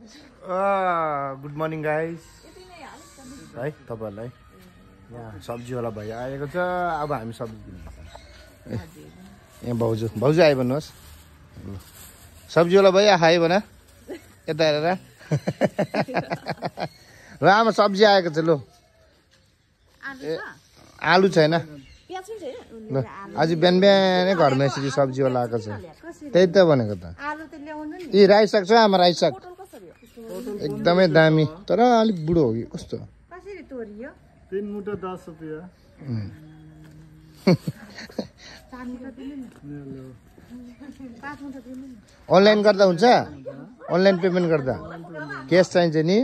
Good morning guys है तपाईँहरूलाई यहाँ सब्जीवाला भाइ आएको छ। अब हामी सब्जी किन्नुपर्छ। यहाँ भाउजू आयो भन्नुहोस्। सब्जीवाला भाइ आयो भन यता हेरेर। र आमा सब्जी आएको छ। लो आलु छैन ल। आज बिहान बिहानै घरमा यसरी सब्जीवाला आएको छ। त्यही त भनेको त। ए राई साग छ आमा? राई साग एकदमै दामी तर अलिक बुढो हो कि कस्तो? 3 मुठा 10 रुपैयाँ। अनलाइन गर्दा हुन्छ? अनलाइन पेमेन्ट गर्दा क्यास चाहिन्छ नि?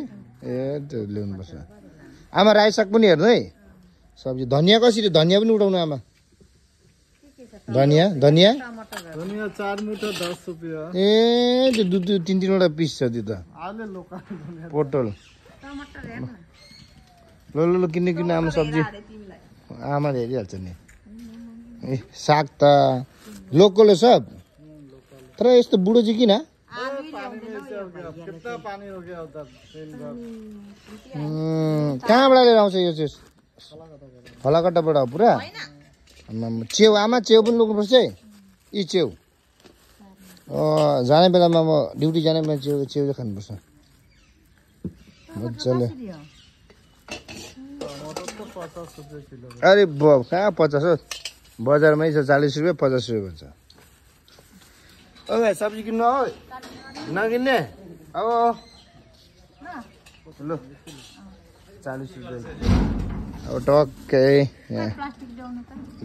ए त्यो ल्याउनुपर्छ। आमा राई साग पनि हेर्नु है सब्जी। धनियाँ कसरी? धनियाँ पनि उठाउनु आमा। धनियाँ 4 मुठा 10 रुपैयाँ। ए त्यो 2-3 पिस छ त्यो त। पोटल लो किन्नु आमा सब्जी। आमाले हेरिहाल्छ नि। ए साग त लोकल हो सब तर यस्तो बुढो चाहिँ किन? कहाँबाट लिएर आउँछ यो चाहिँ? फलाकट्टाबाट हो पुरा? च्याउ आमा च्याउ पनि लोग्नुपर्छ है। यी च्याउ जाने बेलामा म ड्युटी जाने बेला च्याउ चाहिँ खानुपर्छ मजाले। अरे कहाँ 50 हो? बजारमै छ 40 रुपियाँ 50 रुपियाँ भन्छ। ओ भाइ सब्जी किन्नु हो नकिन्ने? अब ल 40 रुपियाँ अब टक्कै।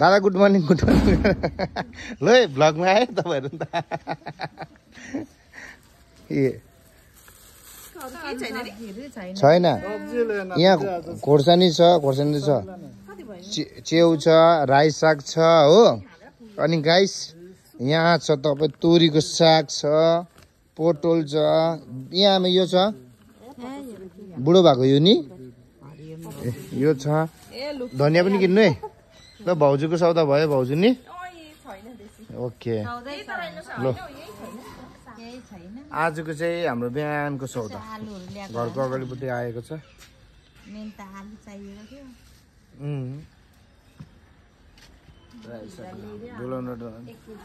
दादा गुड मर्निङ ल है भ्लगमा आयो तपाईँहरू त। छैन यहाँ खोर्सानी छ च्याउ छ राई साग छ हो। अनि गाइस यहाँ छ तपाईँ तोरीको साग छ पोटल छ यहाँमा यो छ बुढो भएको यो नि यो छ। धनियाँ पनि किन्नु है ल। भाउजूको सौदा भयो भाउजू नि? ओके ल। आजको चाहिँ हाम्रो बिहानको सौदा घरको अगाडिपट्टि आएको छ।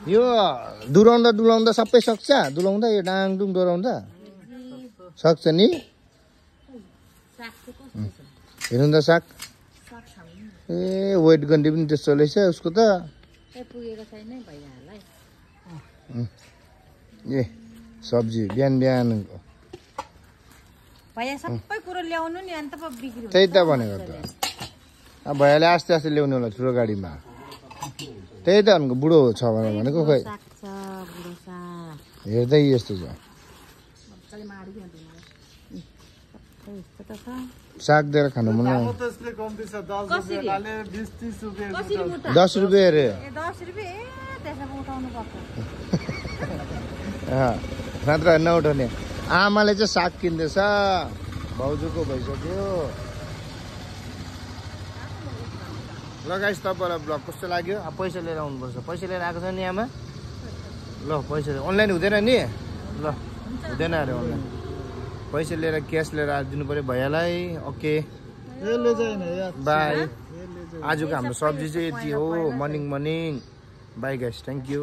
यो डुलाउँदा सबै सक्छ? डुलाउँदा यो डाङडुङ डोराउँदा सक्छ नि? हेर्नु त साग। ए वेट गर्ने पनि त्यस्तो रहेछ उसको त। ए सब्जी बिहानको त्यही त भनेको त। अब भैयाले आस्ते आस्ते ल्याउनु होला ठुलो गाडीमा। त्यही त भनेको बुढो छ भनेको खोइ हेर्दै यस्तो छ। साग दिएर खानु मन 10 रुपियाँ अरे। नत्र नउठाउने। आमाले चाहिँ साग किन्दैछ भाउजूको भइसक्यो। ल गाइस तपाईँलाई ब्लग कस्तो लाग्यो? अब पैसा लिएर आउनुपर्छ। पैसा लिएर आएको छ नि आमा? ल पैसा अनलाइन हुँदैन नि? ल हुँदैन अरे अनलाइन। पैसा लिएर क्यास लिएर दिनु पऱ्यो भैयालाई। Okay by. आजको हाम्रो सब्जी चाहिँ यति हो। Morning by guys thank you.